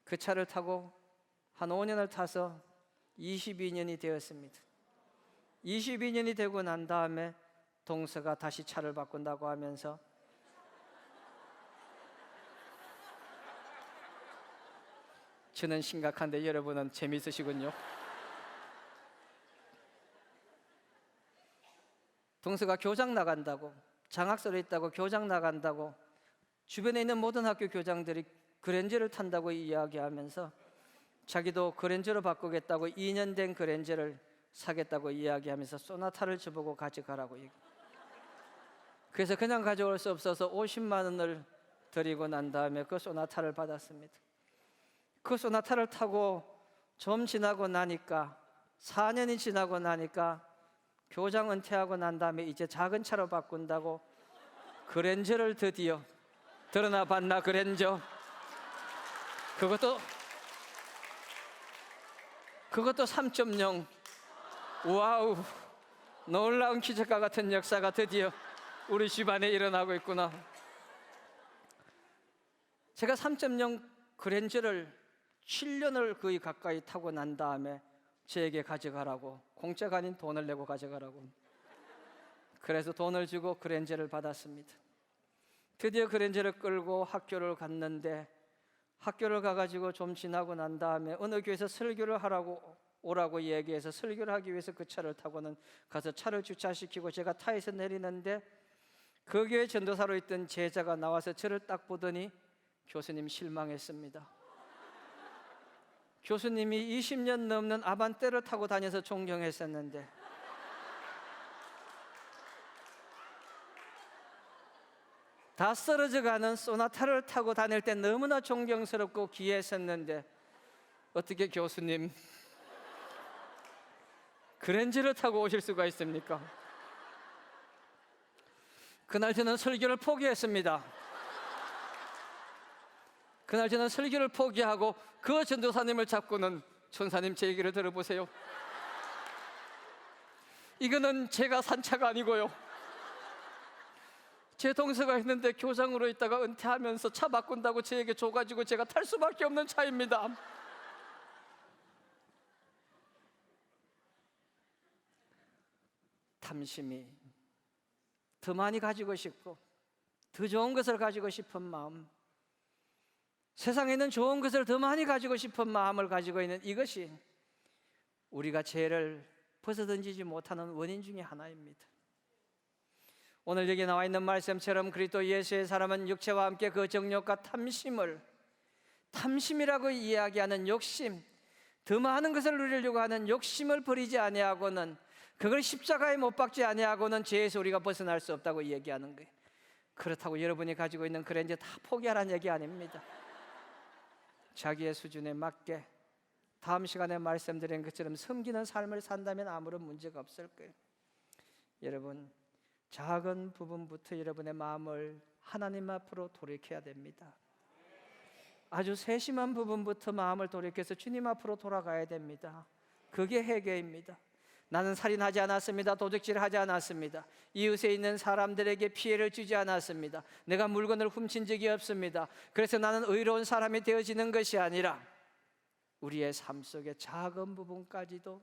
그 차를 타고 한 5년을 타서 22년이 되었습니다. 22년이 되고 난 다음에 동서가 다시 차를 바꾼다고 하면서 저는 심각한데 여러분은 재미있으시군요. 동서가 교장 나간다고, 장학설에 있다고 교장 나간다고 주변에 있는 모든 학교 교장들이 그랜저를 탄다고 이야기하면서 자기도 그랜저로 바꾸겠다고 2년 된 그랜저를 사겠다고 이야기하면서 소나타를 저보고 가져가라고 얘기. 그래서 그냥 가져올 수 없어서 50만 원을 드리고 난 다음에 그 소나타를 받았습니다. 그 소나타를 타고 좀 지나고 나니까 4년이 지나고 나니까 교장 은퇴하고 난 다음에 이제 작은 차로 바꾼다고 그랜저를 드디어 드러나 봤나 그랜저. 그것도 3.0. 와우, 놀라운 기적과 같은 역사가 드디어 우리 집안에 일어나고 있구나. 제가 3.0 그랜저를 7년을 거의 가까이 타고 난 다음에 저에게 가져가라고, 공짜가 아닌 돈을 내고 가져가라고. 그래서 돈을 주고 그랜저를 받았습니다. 드디어 그랜저를 끌고 학교를 갔는데 학교를 가가지고 좀 지나고 난 다음에 어느 교회에서 설교를 오라고 얘기해서 설교를 하기 위해서 그 차를 타고는 가서 차를 주차시키고 제가 차에서 내리는데 그 교회 전도사로 있던 제자가 나와서 저를 딱 보더니 교수님 실망했습니다. 교수님이 20년 넘는 아반떼를 타고 다녀서 존경했었는데 다 쓰러져가는 소나타를 타고 다닐 때 너무나 존경스럽고 귀했었는데 어떻게 교수님 그랜저를 타고 오실 수가 있습니까? 그날 저는 설교를 포기했습니다. 그날 저는 설교를 포기하고 그 전도사님을 잡고는 전사님 제 얘기를 들어보세요. 이거는 제가 산 차가 아니고요. 제 동서가 있는데 교장으로 있다가 은퇴하면서 차 바꾼다고 저에게 줘가지고 제가 탈 수밖에 없는 차입니다. 탐심이 더 많이 가지고 싶고 더 좋은 것을 가지고 싶은 마음, 세상에 있는 좋은 것을 더 많이 가지고 싶은 마음을 가지고 있는 이것이 우리가 죄를 벗어던지지 못하는 원인 중에 하나입니다. 오늘 여기 나와 있는 말씀처럼 그리스도 예수의 사람은 육체와 함께 그 정욕과 탐심이라고 이야기하는 욕심, 더 많은 것을 누리려고 하는 욕심을 버리지 아니하고는, 그걸 십자가에 못 박지 아니하고는 죄에서 우리가 벗어날 수 없다고 얘기하는 거예요. 그렇다고 여러분이 가지고 있는 그랜저 다 포기하라는 얘기 아닙니다. 자기의 수준에 맞게 다음 시간에 말씀드린 것처럼 섬기는 삶을 산다면 아무런 문제가 없을 거예요. 여러분, 작은 부분부터 여러분의 마음을 하나님 앞으로 돌이켜야 됩니다. 아주 세심한 부분부터 마음을 돌이켜서 주님 앞으로 돌아가야 됩니다. 그게 회개입니다. 나는 살인하지 않았습니다. 도둑질하지 않았습니다. 이웃에 있는 사람들에게 피해를 주지 않았습니다. 내가 물건을 훔친 적이 없습니다. 그래서 나는 의로운 사람이 되어지는 것이 아니라 우리의 삶 속의 작은 부분까지도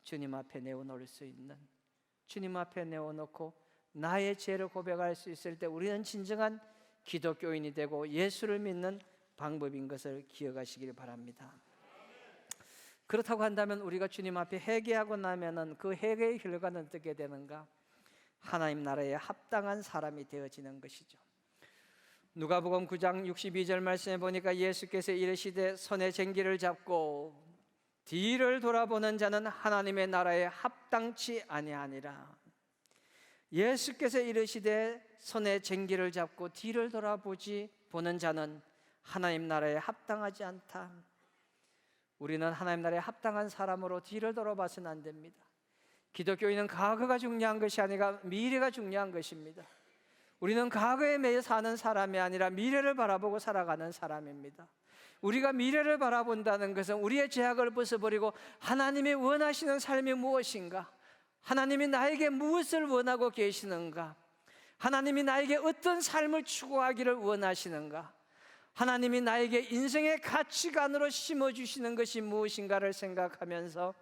주님 앞에 내어놓을 수 있는, 주님 앞에 내어놓고 나의 죄를 고백할 수 있을 때 우리는 진정한 기독교인이 되고 예수를 믿는 방법인 것을 기억하시길 바랍니다. 그렇다고 한다면 우리가 주님 앞에 회개하고 나면은 그 회개의 결과는 어떻게 되는가? 하나님 나라에 합당한 사람이 되어지는 것이죠. 누가복음 9장 62절 말씀에 보니까 예수께서 이르시되 손에 쟁기를 잡고 뒤를 돌아보는 자는 하나님의 나라에 합당치 아니하니라. 예수께서 이르시되 손에 쟁기를 잡고 뒤를 보는 자는 하나님 나라에 합당하지 않다. 우리는 하나님 나라에 합당한 사람으로 뒤를 돌아봐서는 안 됩니다. 기독교인은 과거가 중요한 것이 아니라 미래가 중요한 것입니다. 우리는 과거에 매여 사는 사람이 아니라 미래를 바라보고 살아가는 사람입니다. 우리가 미래를 바라본다는 것은 우리의 죄악을 벗어버리고 하나님이 원하시는 삶이 무엇인가? 하나님이 나에게 무엇을 원하고 계시는가? 하나님이 나에게 어떤 삶을 추구하기를 원하시는가? 하나님이 나에게 인생의 가치관으로 심어주시는 것이 무엇인가를 생각하면서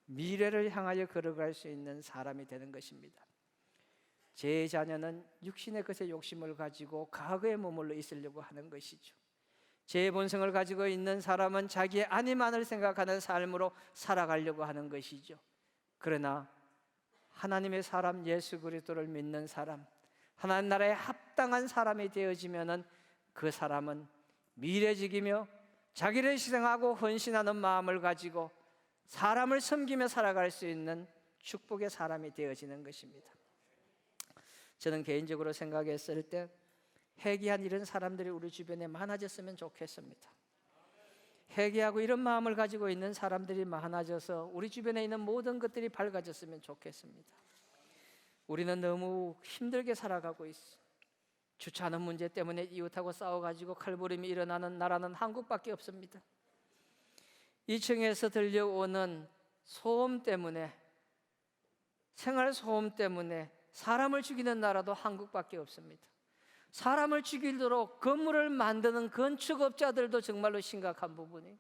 미래를 향하여 걸어갈 수 있는 사람이 되는 것입니다. 제 자녀는 육신의 것에 욕심을 가지고 과거에 머물러 있으려고 하는 것이죠. 제 본성을 가지고 있는 사람은 자기의 안위만을 생각하는 삶으로 살아가려고 하는 것이죠. 그러나 하나님의 사람 예수 그리스도를 믿는 사람, 하나님 나라에 합당한 사람이 되어지면은 그 사람은 미래직이며 자기를 희생하고 헌신하는 마음을 가지고 사람을 섬기며 살아갈 수 있는 축복의 사람이 되어지는 것입니다. 저는 개인적으로 생각했을 때 회개한 이런 사람들이 우리 주변에 많아졌으면 좋겠습니다. 회개하고 이런 마음을 가지고 있는 사람들이 많아져서 우리 주변에 있는 모든 것들이 밝아졌으면 좋겠습니다. 우리는 너무 힘들게 살아가고 있어. 주차하는 문제 때문에 이웃하고 싸워가지고 칼부림이 일어나는 나라는 한국밖에 없습니다. 2층에서 들려오는 소음 때문에, 생활 소음 때문에 사람을 죽이는 나라도 한국밖에 없습니다. 사람을 죽이도록 건물을 만드는 건축업자들도 정말로 심각한 부분이,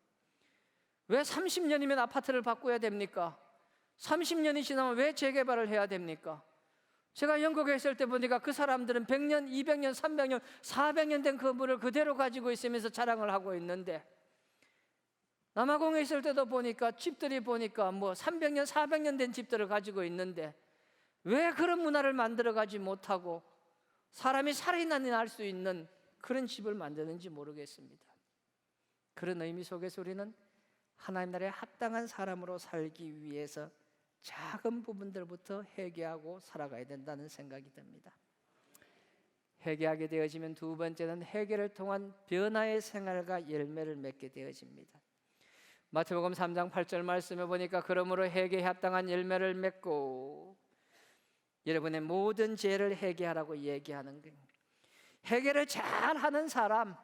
왜 30년이면 아파트를 바꿔야 됩니까? 30년이 지나면 왜 재개발을 해야 됩니까? 제가 영국에 있을 때 보니까 그 사람들은 100년, 200년, 300년, 400년 된 건물을 그대로 가지고 있으면서 자랑을 하고 있는데, 남아공에 있을 때도 보니까 집들이 보니까 뭐 300년, 400년 된 집들을 가지고 있는데 왜 그런 문화를 만들어가지 못하고 사람이 살인이 날 수 있는 그런 집을 만드는지 모르겠습니다. 그런 의미 속에서 우리는 하나님 나라에 합당한 사람으로 살기 위해서 작은 부분들부터 회개하고 살아가야 된다는 생각이 듭니다. 회개하게 되어지면 두 번째는 회개를 통한 변화의 생활과 열매를 맺게 되어집니다. 마태복음 3장 8절 말씀에 보니까 그러므로 회개에 합당한 열매를 맺고 여러분의 모든 죄를 회개하라고 얘기하는 거예요. 회개를 잘하는 사람,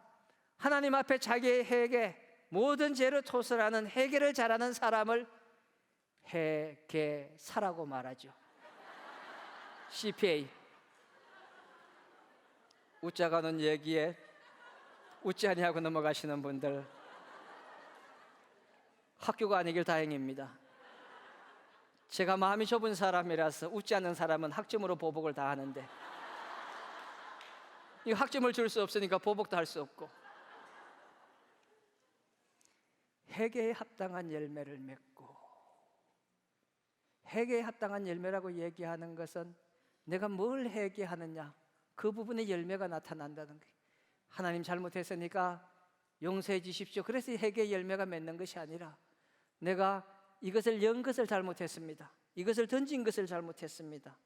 하나님 앞에 자기의 회개, 모든 죄를 토설하는 회개를 잘하는 사람을 회개사라고 말하죠. CPA. 웃자가는 얘기에 웃지 아니하고 넘어가시는 분들, 학교가 아니길 다행입니다. 제가 마음이 좁은 사람이라서 웃지 않는 사람은 학점으로 보복을 다 하는데, 이 학점을 줄 수 없으니까 보복도 할 수 없고, 회개에 합당한 열매를 맺고, 회개에 합당한 열매라고 얘기하는 것은 내가 뭘 회개하느냐, 그 부분에 열매가 나타난다는 거예요. 하나님 잘못했으니까 용서해 주십시오, 그래서 회개의 열매가 맺는 것이 아니라 내가 이것을 연 것을 잘못했습니다, 이것을 던진 것을 잘못했습니다,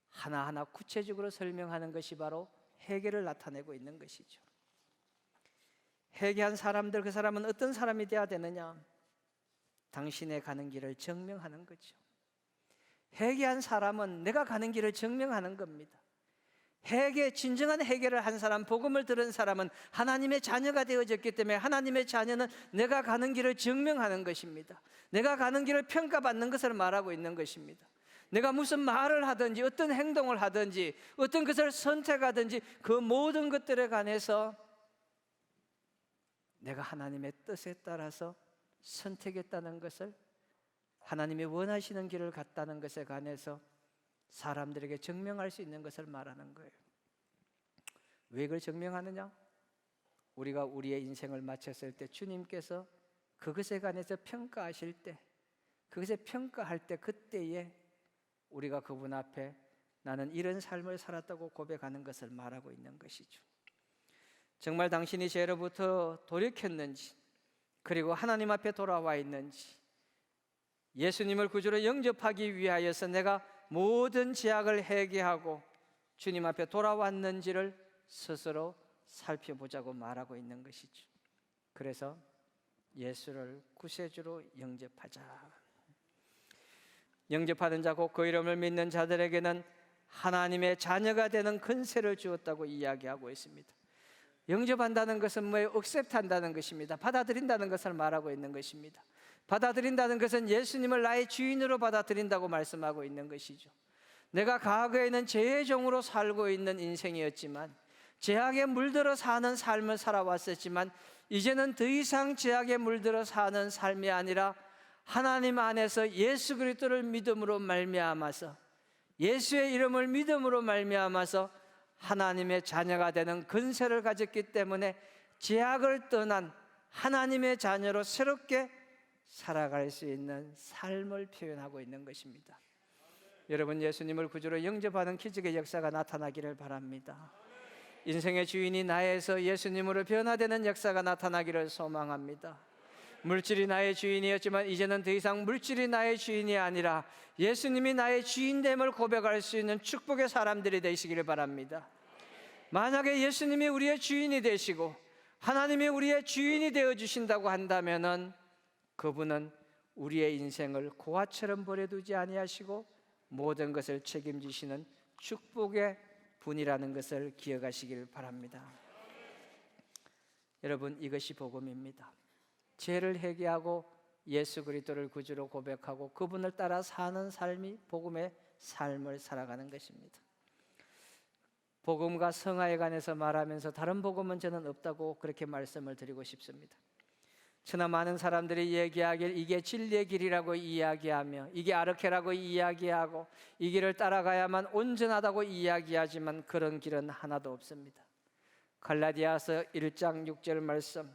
하나하나 구체적으로 설명하는 것이 바로 회개를 나타내고 있는 것이죠. 회개한 사람들, 그 사람은 어떤 사람이 되어야 되느냐? 당신의 가는 길을 증명하는 거죠. 회개한 사람은 내가 가는 길을 증명하는 겁니다. 진정한 회개를 한 사람, 복음을 들은 사람은 하나님의 자녀가 되어졌기 때문에 하나님의 자녀는 내가 가는 길을 증명하는 것입니다. 내가 가는 길을 평가받는 것을 말하고 있는 것입니다. 내가 무슨 말을 하든지 어떤 행동을 하든지 어떤 것을 선택하든지 그 모든 것들에 관해서 내가 하나님의 뜻에 따라서 선택했다는 것을, 하나님이 원하시는 길을 갔다는 것에 관해서 사람들에게 증명할 수 있는 것을 말하는 거예요. 왜 그걸 증명하느냐? 우리가 우리의 인생을 마쳤을 때 주님께서 그것에 관해서 평가하실 때, 그것에 평가할 때 그때에 우리가 그분 앞에 나는 이런 삶을 살았다고 고백하는 것을 말하고 있는 것이죠. 정말 당신이 죄로부터 돌이켰는지, 그리고 하나님 앞에 돌아와 있는지, 예수님을 구주로 영접하기 위하여서 내가 모든 죄악을 회개하고 주님 앞에 돌아왔는지를 스스로 살펴보자고 말하고 있는 것이죠. 그래서 예수를 구세주로 영접하자. 영접하는 자 곧 그 이름을 믿는 자들에게는 하나님의 자녀가 되는 권세를 주었다고 이야기하고 있습니다. 영접한다는 것은 뭐예요? 액셉트한다는 것입니다. 받아들인다는 것을 말하고 있는 것입니다. 받아들인다는 것은 예수님을 나의 주인으로 받아들인다고 말씀하고 있는 것이죠. 내가 과거에는 죄의 종으로 살고 있는 인생이었지만, 죄악에 물들어 사는 삶을 살아왔었지만, 이제는 더 이상 죄악에 물들어 사는 삶이 아니라 하나님 안에서 예수 그리스도를 믿음으로 말미암아서, 예수의 이름을 믿음으로 말미암아서 하나님의 자녀가 되는 권세를 가졌기 때문에 죄악을 떠난 하나님의 자녀로 새롭게 살아갈 수 있는 삶을 표현하고 있는 것입니다. 여러분, 예수님을 구주로 영접하는 기적의 역사가 나타나기를 바랍니다. 인생의 주인이 나에서 예수님으로 변화되는 역사가 나타나기를 소망합니다. 물질이 나의 주인이었지만 이제는 더 이상 물질이 나의 주인이 아니라 예수님이 나의 주인됨을 고백할 수 있는 축복의 사람들이 되시기를 바랍니다. 만약에 예수님이 우리의 주인이 되시고 하나님이 우리의 주인이 되어주신다고 한다면은 그분은 우리의 인생을 고아처럼 버려두지 아니하시고 모든 것을 책임지시는 축복의 분이라는 것을 기억하시길 바랍니다. 여러분, 이것이 복음입니다. 죄를 회개하고 예수 그리스도를 구주로 고백하고 그분을 따라 사는 삶이 복음의 삶을 살아가는 것입니다. 복음과 성화에 관해서 말하면서 다른 복음은 저는 없다고 그렇게 말씀을 드리고 싶습니다. 그러나 많은 사람들이 얘기하길 이게 진리의 길이라고 이야기하며 이게 아르케라고 이야기하고 이 길을 따라가야만 온전하다고 이야기하지만 그런 길은 하나도 없습니다. 갈라디아서 1장 6절 말씀,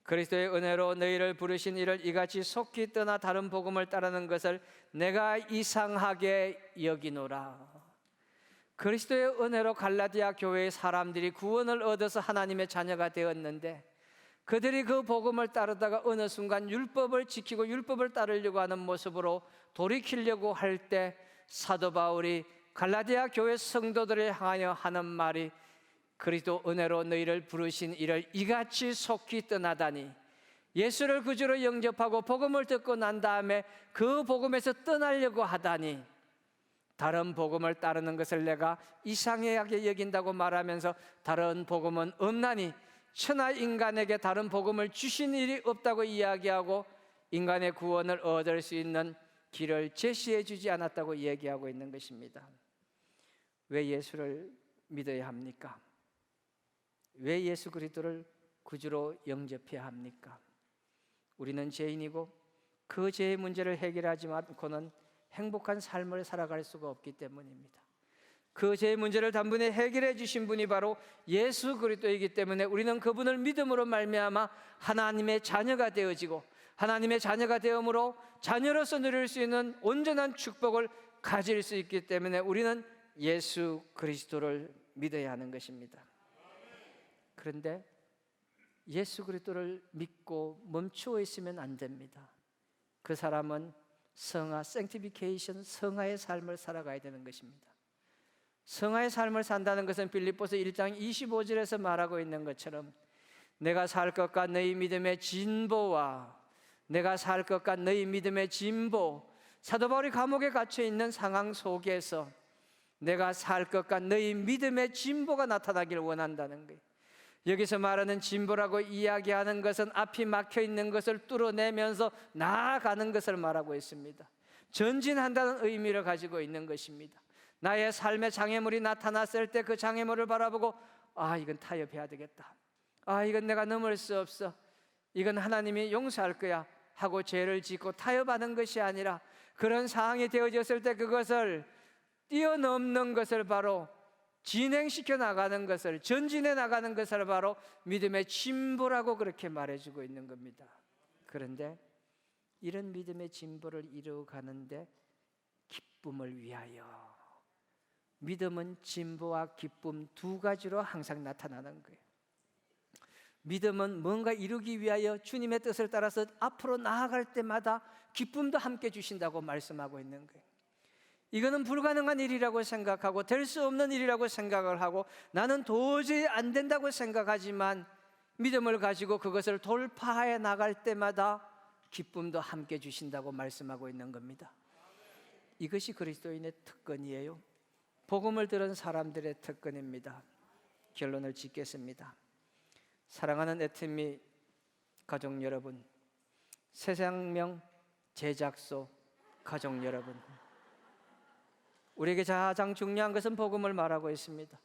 그리스도의 은혜로 너희를 부르신 이를 이같이 속히 떠나 다른 복음을 따르는 것을 내가 이상하게 여기노라. 그리스도의 은혜로 갈라디아 교회의 사람들이 구원을 얻어서 하나님의 자녀가 되었는데 그들이 그 복음을 따르다가 어느 순간 율법을 지키고 율법을 따르려고 하는 모습으로 돌이키려고 할 때 사도 바울이 갈라디아 교회 성도들을 향하여 하는 말이 그리스도 은혜로 너희를 부르신 이를 이같이 속히 떠나다니, 예수를 구주로 영접하고 복음을 듣고 난 다음에 그 복음에서 떠나려고 하다니 다른 복음을 따르는 것을 내가 이상하게 여긴다고 말하면서 다른 복음은 없나니 천하 인간에게 다른 복음을 주신 일이 없다고 이야기하고 인간의 구원을 얻을 수 있는 길을 제시해 주지 않았다고 얘기하고 있는 것입니다. 왜 예수를 믿어야 합니까? 왜 예수 그리스도를 구주로 영접해야 합니까? 우리는 죄인이고 그 죄의 문제를 해결하지 않고는 행복한 삶을 살아갈 수가 없기 때문입니다. 그 죄의 문제를 단번에 해결해 주신 분이 바로 예수 그리스도이기 때문에 우리는 그분을 믿음으로 말미암아 하나님의 자녀가 되어지고 하나님의 자녀가 되므로 자녀로서 누릴 수 있는 온전한 축복을 가질 수 있기 때문에 우리는 예수 그리스도를 믿어야 하는 것입니다. 그런데 예수 그리스도를 믿고 멈추어 있으면 안 됩니다. 그 사람은 성화, sanctification, 성화의 삶을 살아가야 되는 것입니다. 성화의 삶을 산다는 것은 빌립보서 1장 25절에서 말하고 있는 것처럼 내가 살 것과 너희 믿음의 진보와 내가 살 것과 너희 믿음의 진보, 사도 바울이 감옥에 갇혀 있는 상황 속에서 내가 살 것과 너희 믿음의 진보가 나타나기를 원한다는 거예요. 여기서 말하는 진보라고 이야기하는 것은 앞이 막혀 있는 것을 뚫어내면서 나아가는 것을 말하고 있습니다. 전진한다는 의미를 가지고 있는 것입니다. 나의 삶의 장애물이 나타났을 때 그 장애물을 바라보고 이건 타협해야 되겠다. 이건 내가 넘을 수 없어. 이건 하나님이 용서할 거야 하고 죄를 짓고 타협하는 것이 아니라 그런 상황이 되어졌을 때 그것을 뛰어넘는 것을 바로 진행시켜 나가는 것을, 전진해 나가는 것을 바로 믿음의 진보라고 그렇게 말해주고 있는 겁니다. 그런데 이런 믿음의 진보를 이루어가는데 기쁨을 위하여, 믿음은 진보와 기쁨 두 가지로 항상 나타나는 거예요. 믿음은 뭔가 이루기 위하여 주님의 뜻을 따라서 앞으로 나아갈 때마다 기쁨도 함께 주신다고 말씀하고 있는 거예요. 이거는 불가능한 일이라고 생각하고 될 수 없는 일이라고 생각을 하고 나는 도저히 안 된다고 생각하지만 믿음을 가지고 그것을 돌파해 나갈 때마다 기쁨도 함께 주신다고 말씀하고 있는 겁니다. 이것이 그리스도인의 특권이에요. 복음을 들은 사람들의 특권입니다. 결론을 짓겠습니다. 사랑하는 애트미 가족 여러분, 새생명 제작소 가족 여러분, 우리에게 가장 중요한 것은 복음을 말하고 있습니다.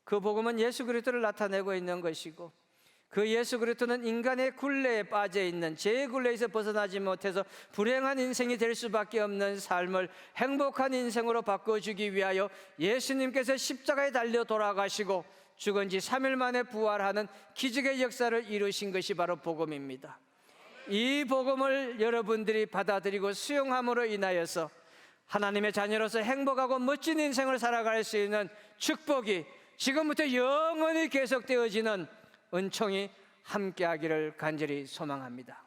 그 복음은 예수 그리스도를 나타내고 있는 것이고, 그 예수 그리스도는 인간의 굴레에 빠져 있는 죄의 굴레에서 벗어나지 못해서 불행한 인생이 될 수밖에 없는 삶을 행복한 인생으로 바꿔주기 위하여 예수님께서 십자가에 달려 돌아가시고 죽은 지 3일 만에 부활하는 기적의 역사를 이루신 것이 바로 복음입니다. 이 복음을 여러분들이 받아들이고 수용함으로 인하여서 하나님의 자녀로서 행복하고 멋진 인생을 살아갈 수 있는 축복이 지금부터 영원히 계속되어지는 은총이 함께하기를 간절히 소망합니다.